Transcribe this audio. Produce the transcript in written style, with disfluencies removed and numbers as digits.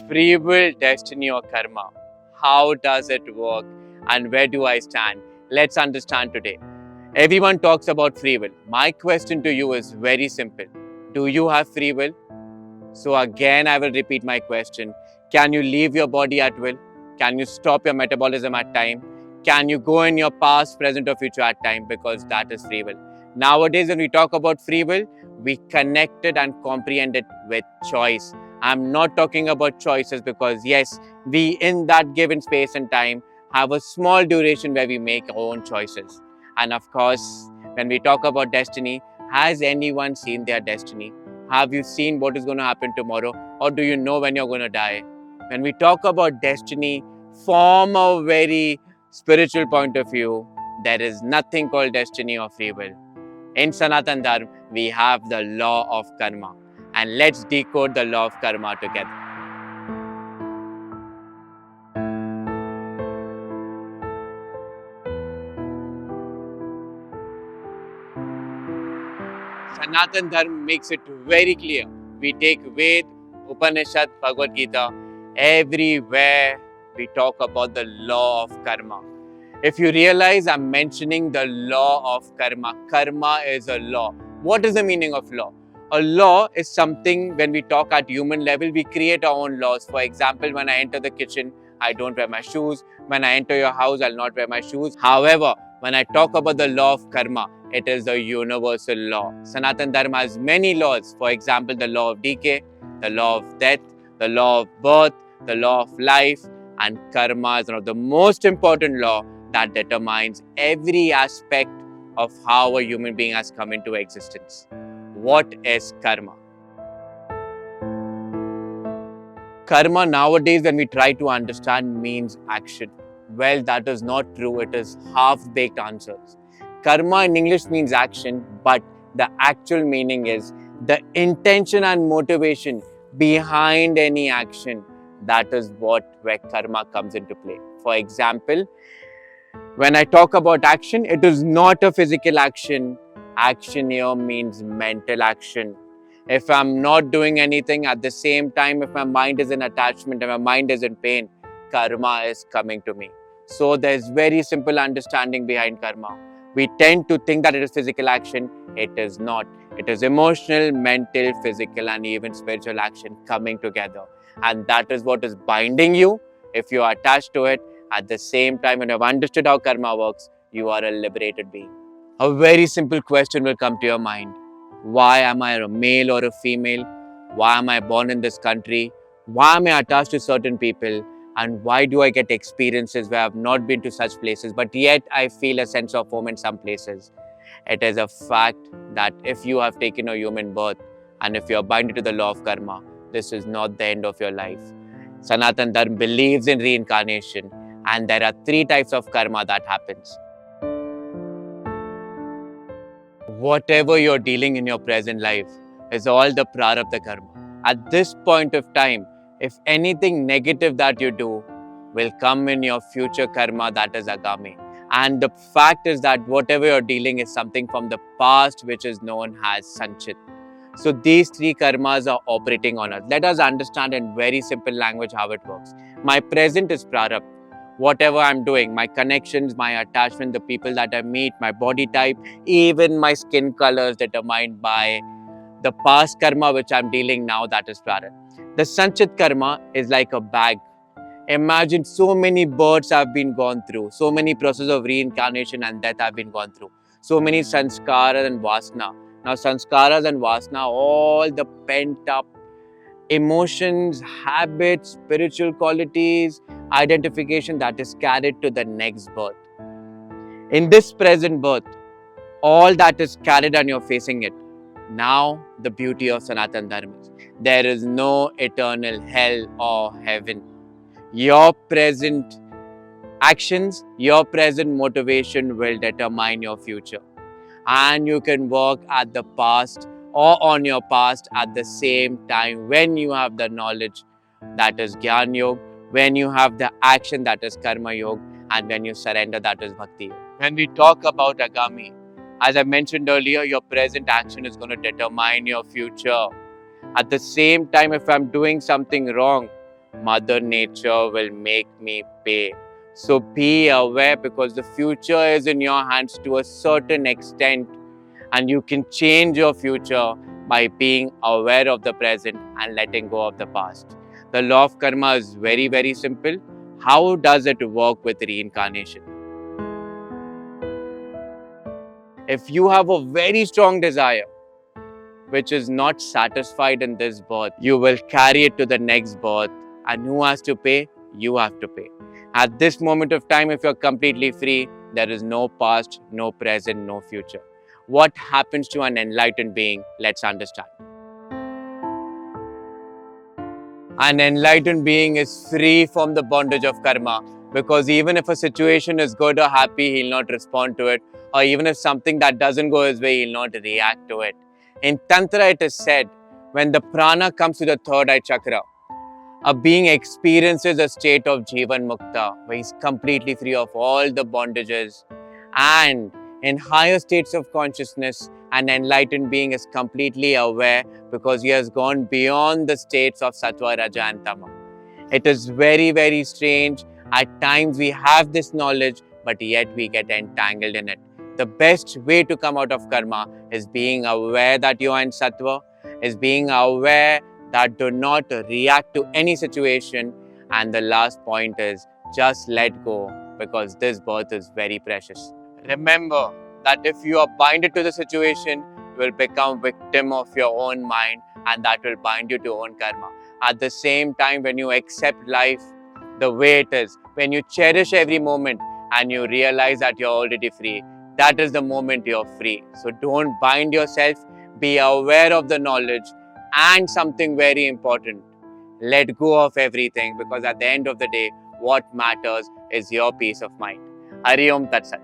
free will, destiny or karma? How does it work and where do I stand? Let's understand today. Everyone talks about free will. My question to you is very simple. Do you have free will? So again, I will repeat my question. Can you leave your body at will? Can you stop your metabolism at time? Can you go in your past, present or future at time? Because that is free will. Nowadays, when we talk about free will, we connect it and comprehend it with choice. I'm not talking about choices because yes, we in that given space and time have a small duration where we make our own choices. And of course, when we talk about destiny, has anyone seen their destiny? Have you seen what is going to happen tomorrow? Or do you know when you're going to die? When we talk about destiny from a very spiritual point of view, there is nothing called destiny or free will. In Sanatan Dharma, we have the law of karma. And let's decode the law of karma together. Sanatan Dharma makes it very clear. We take Ved, Upanishad, Bhagavad Gita, everywhere we talk about the law of karma. If you realize I'm mentioning the law of karma, karma is a law. What is the meaning of law? A law is something when we talk at human level, we create our own laws. For example, when I enter the kitchen, I don't wear my shoes. When I enter your house, I'll not wear my shoes. However, when I talk about the law of karma, it is the universal law. Sanatan Dharma has many laws. For example, the law of decay, the law of death, the law of birth, the law of life, and karma is one of the most important law that determines every aspect of how a human being has come into existence. What is karma? Karma nowadays, when we try to understand, means action. Well, that is not true. It is half-baked answers. Karma in English means action, but the actual meaning is the intention and motivation behind any action. That is where karma comes into play. For example, when I talk about action, it is not a physical action. Action here means mental action. If I'm not doing anything at the same time, if my mind is in attachment, if my mind is in pain, karma is coming to me. So there's very simple understanding behind karma. We tend to think that it is physical action. It is not. It is emotional, mental, physical, and even spiritual action coming together. And that is what is binding you. If you are attached to it, at the same time, when you have understood how karma works, you are a liberated being. A very simple question will come to your mind. Why am I a male or a female? Why am I born in this country? Why am I attached to certain people? And why do I get experiences where I have not been to such places, but yet I feel a sense of home in some places? It is a fact that if you have taken a human birth and if you are binded to the law of karma, this is not the end of your life. Sanatan Dharma believes in reincarnation, and there are 3 types of karma that happens. Whatever you're dealing in your present life is all the prarabdha karma. At this point of time, if anything negative that you do will come in your future karma, that is agami. And the fact is that whatever you're dealing is something from the past which is known as sanchit. So these 3 karmas are operating on us. Let us understand in very simple language how it works. My present is prarabdha. Whatever I'm doing, my connections, my attachment, the people that I meet, my body type, even my skin color is determined by the past karma which I'm dealing now, that is prarabdha. The sanchit karma is like a bag. Imagine so many births have been gone through, so many processes of reincarnation and death have been gone through, so many sanskaras and vasana. Now sanskaras and vasana, all the pent up emotions, habits, spiritual qualities, identification that is carried to the next birth. In this present birth, all that is carried and you're facing it. Now, the beauty of Sanatan Dharma is there is no eternal hell or heaven. Your present actions, your present motivation will determine your future. And you can work at the past or on your past at the same time when you have the knowledge, that is Gyan Yoga, when you have the action, that is Karma Yoga, and when you surrender, that is Bhakti Yoga. When we talk about Agami, as I mentioned earlier, your present action is going to determine your future. At the same time, if I'm doing something wrong, Mother Nature will make me pay. So be aware, because the future is in your hands to a certain extent, and you can change your future by being aware of the present and letting go of the past. The law of karma is very, very simple. How does it work with reincarnation? If you have a very strong desire which is not satisfied in this birth, you will carry it to the next birth. And who has to pay? You have to pay. At this moment of time, if you're completely free, there is no past, no present, no future. What happens to an enlightened being? Let's understand. An enlightened being is free from the bondage of karma, because even if a situation is good or happy, he'll not respond to it. Or even if something that doesn't go his way, he'll not react to it. In Tantra, it is said, when the prana comes to the third eye chakra, a being experiences a state of Jivan Mukta, where he's completely free of all the bondages. And in higher states of consciousness, an enlightened being is completely aware, because he has gone beyond the states of Sattva, Raja and Tama. It is very, very strange. At times we have this knowledge, but yet we get entangled in it. The best way to come out of karma is being aware that you are in Sattva, is being aware that do not react to any situation. And the last point is just let go, because this birth is very precious. Remember that if you are binded to the situation, you will become victim of your own mind, and that will bind you to your own karma. At the same time, when you accept life the way it is, when you cherish every moment and you realize that you're already free, that is the moment you're free. So don't bind yourself, be aware of the knowledge, and something very important, let go of everything, because at the end of the day, what matters is your peace of mind. Hari Om Tat Sat.